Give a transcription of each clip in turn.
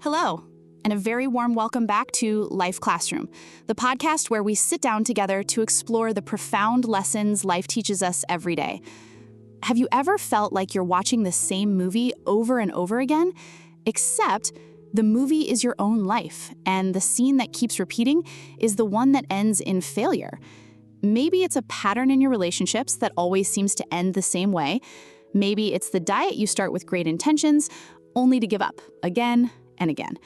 Hello, and a very warm welcome back to Life Classroom, the podcast where we sit down together to explore the profound lessons life teaches us every day. Have you ever felt like you're watching the same movie over and over again, except the movie is your own life, and the scene that keeps repeating is the one that ends in failure? Maybe it's a pattern in your relationships that always seems to end the same way. Maybe it's the diet you start with great intentions, only to give up again and again.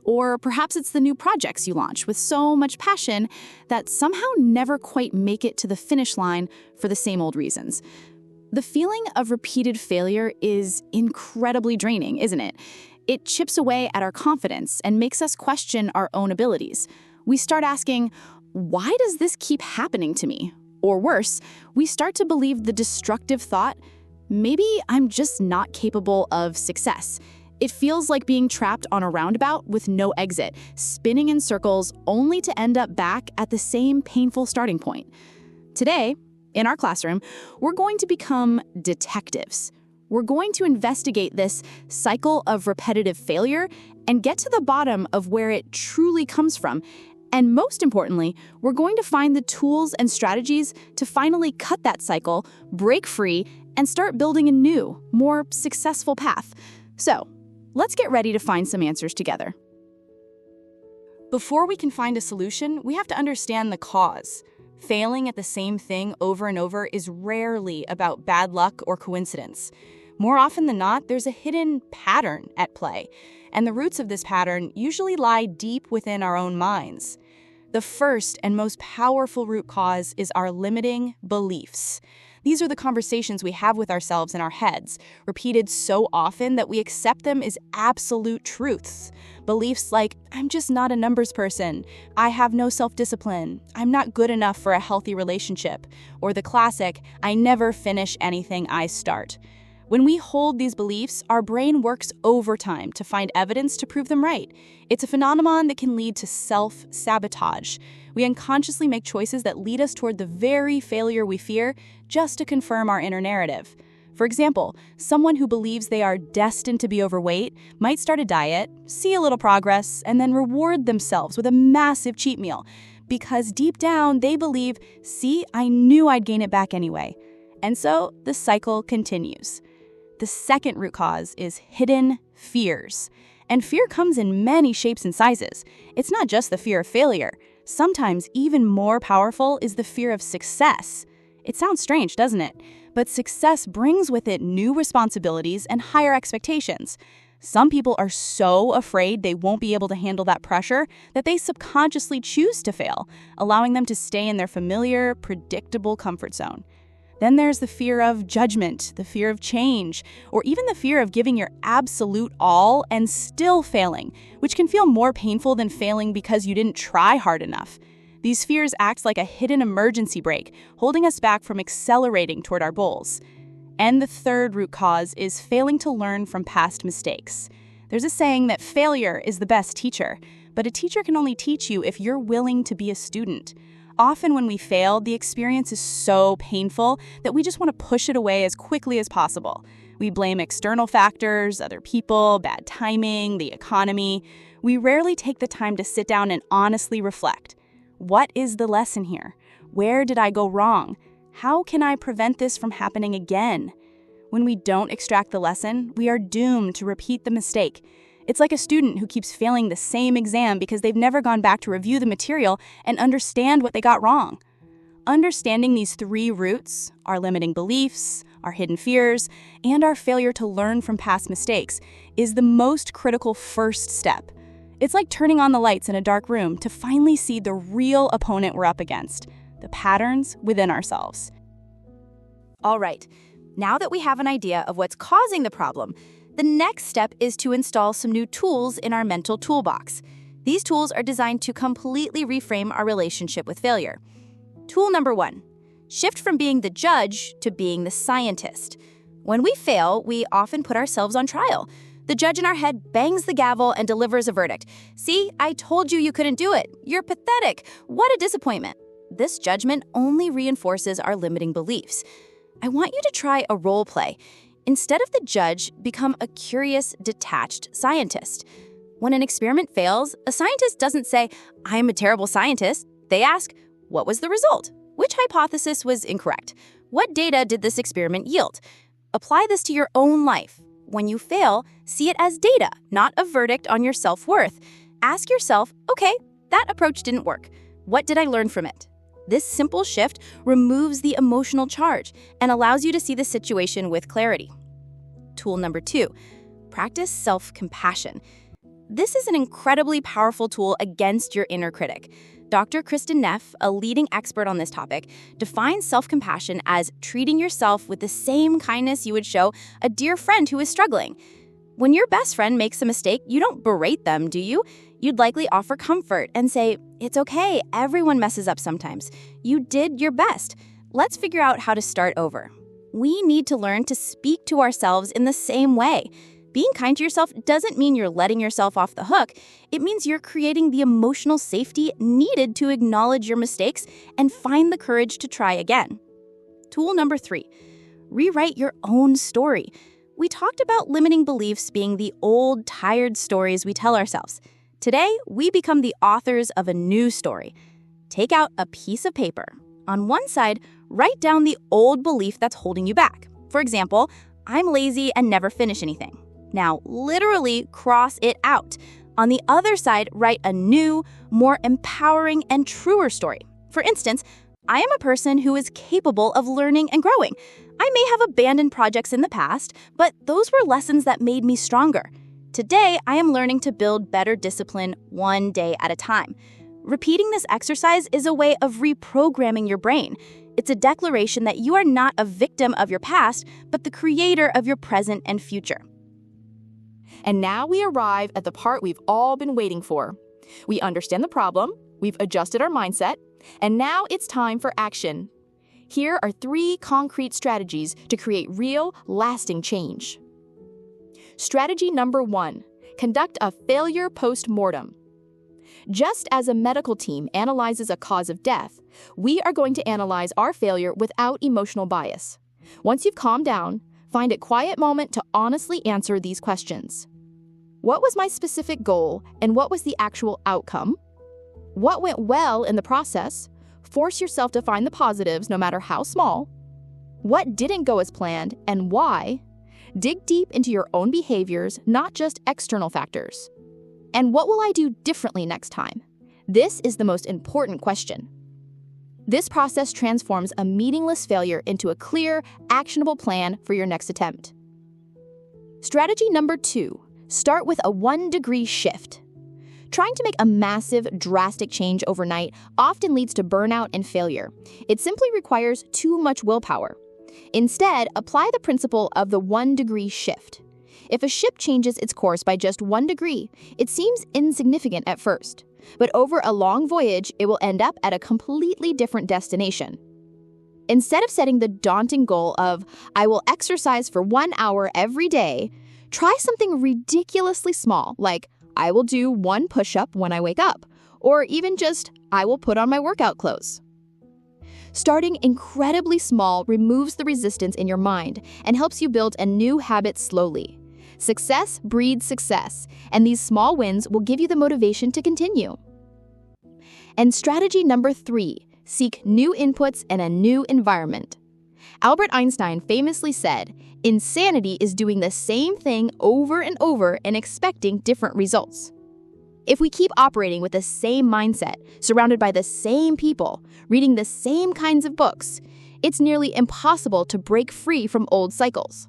Or perhaps it's the new projects you launch with so much passion that somehow never quite make it to the finish line for the same old reasons. The feeling of repeated failure is incredibly draining, isn't it? It chips away at our confidence and makes us question our own abilities. We start asking, why does this keep happening to me? Or worse, we start to believe the destructive thought, maybe I'm just not capable of success. It feels like being trapped on a roundabout with no exit, spinning in circles only to end up back at the same painful starting point. Today, in our classroom, we're going to become detectives. We're going to investigate this cycle of repetitive failure and get to the bottom of where it truly comes from. And most importantly, we're going to find the tools and strategies to finally cut that cycle, break free, and start building a new, more successful path. So, let's get ready to find some answers together. Before we can find a solution, we have to understand the cause. Failing at the same thing over and over is rarely about bad luck or coincidence. More often than not, there's a hidden pattern at play, and the roots of this pattern usually lie deep within our own minds. The first and most powerful root cause is our limiting beliefs. These are the conversations we have with ourselves in our heads, repeated so often that we accept them as absolute truths. Beliefs like, I'm just not a numbers person, I have no self-discipline, I'm not good enough for a healthy relationship, or the classic, I never finish anything I start. When we hold these beliefs, our brain works overtime to find evidence to prove them right. It's a phenomenon that can lead to self-sabotage. We unconsciously make choices that lead us toward the very failure we fear just to confirm our inner narrative. For example, someone who believes they are destined to be overweight might start a diet, see a little progress, and then reward themselves with a massive cheat meal. Because deep down, they believe, see, I knew I'd gain it back anyway. And so the cycle continues. The second root cause is hidden fears. And fear comes in many shapes and sizes. It's not just the fear of failure. Sometimes even more powerful is the fear of success. It sounds strange, doesn't it? But success brings with it new responsibilities and higher expectations. Some people are so afraid they won't be able to handle that pressure that they subconsciously choose to fail, allowing them to stay in their familiar, predictable comfort zone. Then there's the fear of judgment, the fear of change, or even the fear of giving your absolute all and still failing, which can feel more painful than failing because you didn't try hard enough. These fears act like a hidden emergency brake, holding us back from accelerating toward our goals. And the third root cause is failing to learn from past mistakes. There's a saying that failure is the best teacher, but a teacher can only teach you if you're willing to be a student. Often when we fail, the experience is so painful that we just want to push it away as quickly as possible. We blame external factors, other people, bad timing, the economy. We rarely take the time to sit down and honestly reflect. What is the lesson here? Where did I go wrong? How can I prevent this from happening again? When we don't extract the lesson, we are doomed to repeat the mistake. It's like a student who keeps failing the same exam because they've never gone back to review the material and understand what they got wrong. Understanding these three roots, our limiting beliefs, our hidden fears, and our failure to learn from past mistakes, is the most critical first step. It's like turning on the lights in a dark room to finally see the real opponent we're up against, the patterns within ourselves. All right, now that we have an idea of what's causing the problem, the next step is to install some new tools in our mental toolbox. These tools are designed to completely reframe our relationship with failure. Tool number 1, shift from being the judge to being the scientist. When we fail, we often put ourselves on trial. The judge in our head bangs the gavel and delivers a verdict. See, I told you you couldn't do it. You're pathetic. What a disappointment. This judgment only reinforces our limiting beliefs. I want you to try a role play. Instead of the judge, become a curious, detached scientist. When an experiment fails, a scientist doesn't say, "I'm a terrible scientist." They ask, "What was the result? Which hypothesis was incorrect? What data did this experiment yield?" Apply this to your own life. When you fail, see it as data, not a verdict on your self-worth. Ask yourself, okay, that approach didn't work. What did I learn from it? This simple shift removes the emotional charge and allows you to see the situation with clarity. Tool number 2, practice self-compassion. This is an incredibly powerful tool against your inner critic. Dr. Kristen Neff, a leading expert on this topic, defines self-compassion as treating yourself with the same kindness you would show a dear friend who is struggling. When your best friend makes a mistake, you don't berate them, do you? You'd likely offer comfort and say, "It's okay, everyone messes up sometimes. You did your best. Let's figure out how to start over." We need to learn to speak to ourselves in the same way. Being kind to yourself doesn't mean you're letting yourself off the hook. It means you're creating the emotional safety needed to acknowledge your mistakes and find the courage to try again. Tool number 3, rewrite your own story. We talked about limiting beliefs being the old, tired stories we tell ourselves. Today, we become the authors of a new story. Take out a piece of paper. On one side, write down the old belief that's holding you back. For example, "I'm lazy and never finish anything." Now, literally cross it out. On the other side, write a new, more empowering and truer story. For instance, "I am a person who is capable of learning and growing. I may have abandoned projects in the past, but those were lessons that made me stronger. Today, I am learning to build better discipline one day at a time." Repeating this exercise is a way of reprogramming your brain. It's a declaration that you are not a victim of your past, but the creator of your present and future. And now we arrive at the part we've all been waiting for. We understand the problem, we've adjusted our mindset, and now it's time for action. Here are 3 concrete strategies to create real, lasting change. Strategy number 1, conduct a failure post-mortem. Just as a medical team analyzes a cause of death, we are going to analyze our failure without emotional bias. Once you've calmed down, find a quiet moment to honestly answer these questions. What was my specific goal, and what was the actual outcome? What went well in the process? Force yourself to find the positives, no matter how small. What didn't go as planned, and why? Dig deep into your own behaviors, not just external factors. And what will I do differently next time? This is the most important question. This process transforms a meaningless failure into a clear, actionable plan for your next attempt. Strategy number 2, start with a 1-degree shift. Trying to make a massive, drastic change overnight often leads to burnout and failure. It simply requires too much willpower. Instead, apply the principle of the 1-degree shift. If a ship changes its course by just 1 degree, it seems insignificant at first. But over a long voyage, it will end up at a completely different destination. Instead of setting the daunting goal of, "I will exercise for 1 hour every day," try something ridiculously small, like, "I will do 1 push-up when I wake up," or even just, "I will put on my workout clothes." Starting incredibly small removes the resistance in your mind and helps you build a new habit slowly. Success breeds success, and these small wins will give you the motivation to continue. And strategy number 3, seek new inputs and a new environment. Albert Einstein famously said, "Insanity is doing the same thing over and over and expecting different results." If we keep operating with the same mindset, surrounded by the same people, reading the same kinds of books, it's nearly impossible to break free from old cycles.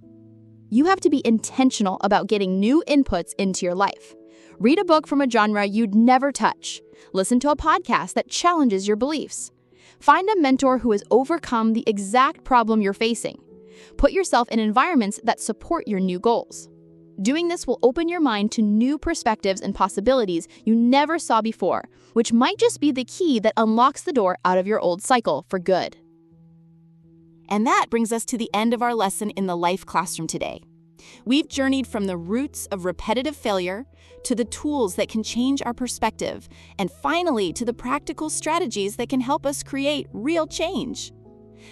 You have to be intentional about getting new inputs into your life. Read a book from a genre you'd never touch. Listen to a podcast that challenges your beliefs. Find a mentor who has overcome the exact problem you're facing. Put yourself in environments that support your new goals. Doing this will open your mind to new perspectives and possibilities you never saw before, which might just be the key that unlocks the door out of your old cycle for good. And that brings us to the end of our lesson in the life classroom today. We've journeyed from the roots of repetitive failure to the tools that can change our perspective, and finally to the practical strategies that can help us create real change.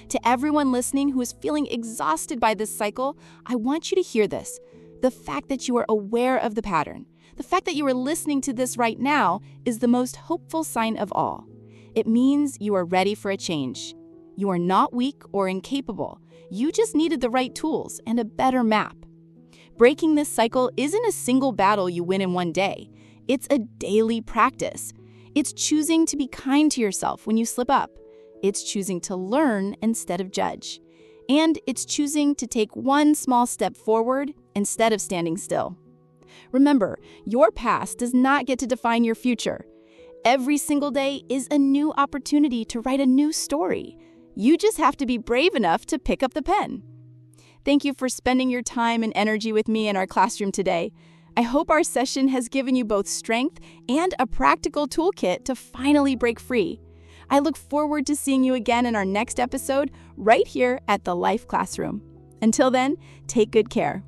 To everyone listening who is feeling exhausted by this cycle, I want you to hear this. The fact that you are aware of the pattern, the fact that you are listening to this right now is the most hopeful sign of all. It means you are ready for a change. You are not weak or incapable. You just needed the right tools and a better map. Breaking this cycle isn't a single battle you win in one day. It's a daily practice. It's choosing to be kind to yourself when you slip up. It's choosing to learn instead of judge. And it's choosing to take one small step forward instead of standing still. Remember, your past does not get to define your future. Every single day is a new opportunity to write a new story. You just have to be brave enough to pick up the pen. Thank you for spending your time and energy with me in our classroom today. I hope our session has given you both strength and a practical toolkit to finally break free. I look forward to seeing you again in our next episode right here at the Life Classroom. Until then, take good care.